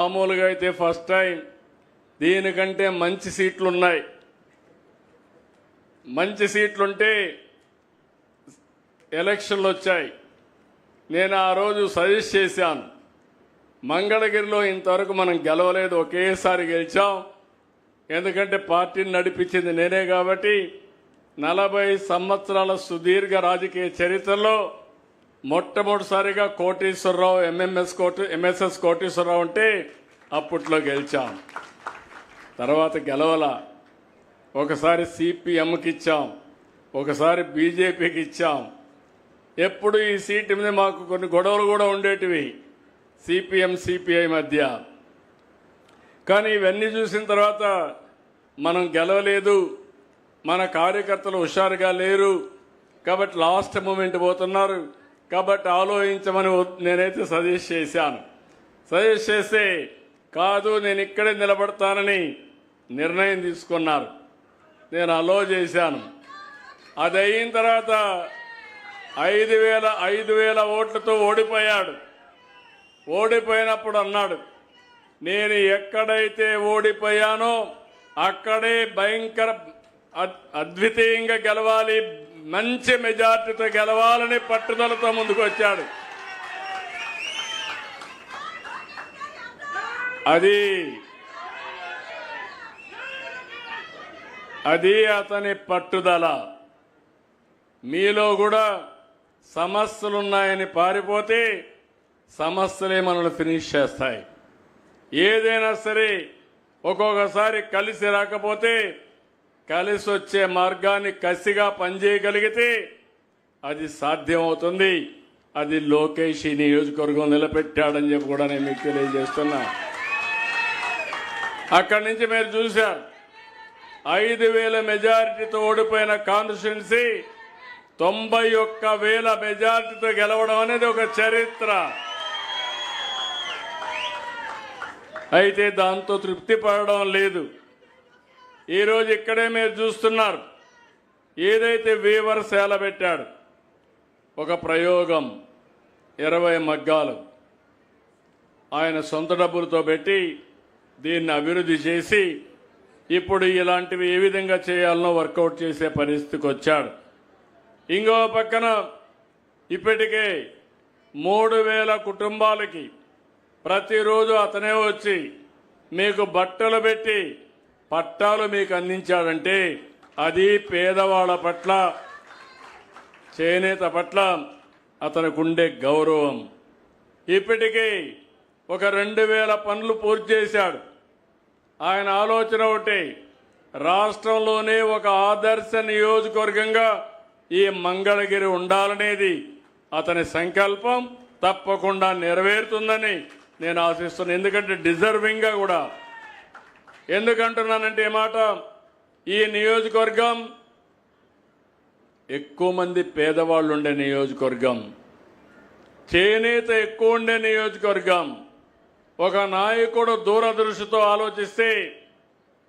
మామూలుగా అయితే first time దీనికంటే మంచి సీట్లు ఉన్నాయి. మంచి సీట్లుంటే ఎలక్షన్లు వచ్చాయి. నేను ఆ రోజు సజెస్ట్ చేశాను, మంగళగిరిలో ఇంతవరకు మనం గెలవలేదు, ఒకేసారి గెలిచాం. ఎందుకంటే పార్టీని నడిపించింది నేనే కాబట్టి 40 సంవత్సరాల సుదీర్ఘ రాజకీయ చరిత్రలో మొట్టమొదటిసారిగా కోటేశ్వరరావు ఎంఎస్ఎస్ కోటేశ్వరరావు అంటే అప్పట్లో గెలిచాం. తర్వాత గెలవల. ఒకసారి సిపిఎంకి ఇచ్చాం, ఒకసారి బీజేపీకి ఇచ్చాం. ఎప్పుడు ఈ సీటు మీద మాకు కొన్ని గొడవలు కూడా ఉండేటివి సిపిఎం సిపిఐ మధ్య. కానీ ఇవన్నీ చూసిన తర్వాత మనం గెలవలేదు, మన కార్యకర్తలు హుషారుగా లేరు కాబట్టి లాస్ట్ మూమెంట్ పోతున్నారు కాబట్టి ఆలోచించమని నేనైతే సజెస్ట్ చేశాను. సజెస్ట్ చేస్తే కాదు నేను ఇక్కడే నిలబడతానని నిర్ణయం తీసుకున్నారు. నేను అలో చేశాను. అది అయిన తర్వాత 5,000 ఓట్లతో ఓడిపోయాడు. ఓడిపోయినప్పుడు అన్నాడు, నేను ఎక్కడైతే ఓడిపోయానో అక్కడే భయంకర అద్వితీయంగా గెలవాలి, మంచి మెజార్టీతో గెలవాలని పట్టుదలతో ముందుకు వచ్చాడు. అది అతని పట్టుదల. మీలో కూడా సమస్యలున్నాయని పారిపోతే సమస్యలే మనల్ని ఫినిష్ చేస్తాయి. ఏదైనా సరే ఒక్కొక్కసారి కలిసి రాకపోతే కలిసి వచ్చే మార్గాన్ని కసిగా పనిచేయగలిగితే అది సాధ్యమవుతుంది. అది లోకేష్ ఈ నియోజకవర్గం నిలబెట్టాడని చెప్పి కూడా నేను మీకు తెలియజేస్తున్నా. అక్కడి నుంచి మీరు చూశారు, 5,000 మెజారిటీతో ఓడిపోయిన కాన్స్టిట్యున్సీ 91,000 మెజారిటీతో గెలవడం అనేది ఒక చరిత్ర. అయితే దాంతో తృప్తి పడడం లేదు. ఈరోజు ఇక్కడే మీరు చూస్తున్నారు, ఏదైతే వీవర్స్ పెట్టాడు ఒక ప్రయోగం, 20 మగ్గాలు ఆయన సొంత డబ్బులతో పెట్టి దీన్ని అభివృద్ధి చేసి ఇప్పుడు ఇలాంటివి ఏ విధంగా చేయాలనో వర్కౌట్ చేసే పరిస్థితికి వచ్చాడు. ఇంకో పక్కన ఇప్పటికే 3,000 కుటుంబాలకి ప్రతిరోజు అతనే వచ్చి మీకు బట్టలు పెట్టి పట్టాలు మీకు అందించాడంటే అది పేదవాళ్ళ పట్ల, చేనేత పట్ల అతనికి ఉండే గౌరవం. ఇప్పటికీ ఒక 2,000 పనులు పూర్తి చేశాడు. ఆయన ఆలోచన ఒకటి, రాష్ట్రంలోనే ఒక ఆదర్శ నియోజకవర్గంగా ఈ మంగళగిరి ఉండాలనేది అతని సంకల్పం. తప్పకుండా నెరవేరుతుందని నేను ఆశిస్తున్నాను. ఎందుకంటే డిజర్వింగ్గా కూడా. ఎందుకంటున్నానంటే ఈ మాట, ఈ నియోజకవర్గం ఎక్కువ మంది పేదవాళ్ళు ఉండే నియోజకవర్గం, చేనేత ఎక్కువ ఉండే నియోజకవర్గం. ఒక నాయకుడు దూరదృష్టితో ఆలోచిస్తే,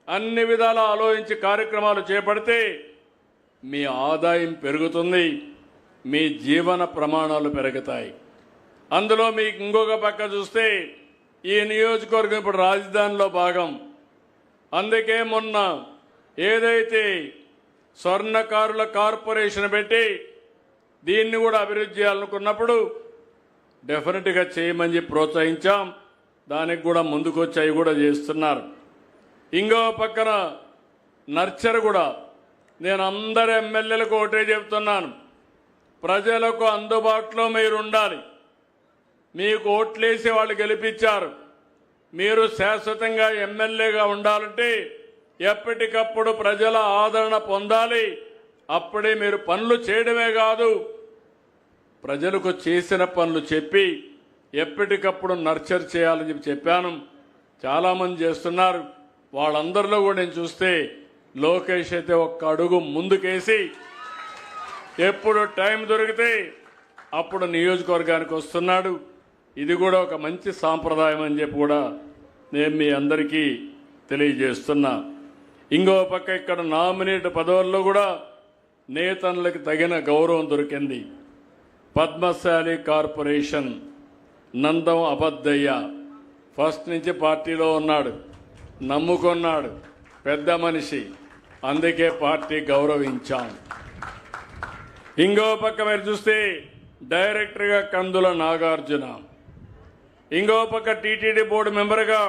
అన్ని విధాల ఆలోచించి కార్యక్రమాలు చేపడితే మీ ఆదాయం పెరుగుతుంది, మీ జీవన ప్రమాణాలు పెరుగుతాయి. అందులో మీకు ఇంకొక పక్క చూస్తే ఈ నియోజకవర్గం ఇప్పుడు రాజధానిలో భాగం. అందుకే మొన్న ఏదైతే స్వర్ణకారుల కార్పొరేషన్ పెట్టి దీన్ని కూడా అభివృద్ధి చేయాలనుకున్నప్పుడు డెఫినెట్గా చేయమని చెప్పి ప్రోత్సహించాం. దానికి కూడా ముందుకొచ్చి అవి కూడా చేస్తున్నారు. ఇంకో పక్కన నర్చర్ కూడా, నేను అందరు ఎమ్మెల్యేలకు ఒకటే చెప్తున్నాను, ప్రజలకు అందుబాటులో మీరు ఉండాలి. మీకు ఓట్లేసి వాళ్ళు గెలిపించారు, మీరు శాశ్వతంగా ఎమ్మెల్యేగా ఉండాలంటే ఎప్పటికప్పుడు ప్రజల ఆదరణ పొందాలి. అప్పుడే మీరు పనులు చేయడమే కాదు, ప్రజలకు చేసిన పనులు చెప్పి ఎప్పటికప్పుడు నర్చర్ చేయాలని చెప్పాను. చాలామంది చేస్తున్నారు. వాళ్ళందరిలో కూడా నేను చూస్తే లోకేష్ అయితే ఒక్క అడుగు ముందుకేసి ఎప్పుడు టైం దొరికితే అప్పుడు నియోజకవర్గానికి వస్తున్నాడు. ఇది కూడా ఒక మంచి సాంప్రదాయం అని చెప్పి కూడా నేను మీ అందరికీ తెలియజేస్తున్నా. ఇంకో పక్క ఇక్కడ నామినేట్ పదవుల్లో కూడా నేతలకు తగిన గౌరవం దొరికింది. పద్మశాలి కార్పొరేషన్ నందం అబద్దయ్య ఫస్ట్ నుంచి పార్టీలో ఉన్నాడు, నమ్ముకున్నాడు, పెద్ద మనిషి, అందుకే పార్టీ గౌరవించాం. ఇంకో పక్క మీరు చూస్తే డైరెక్టర్గా కందుల నాగార్జున, ఇంకో పక్క టీటీడీ బోర్డు మెంబర్గా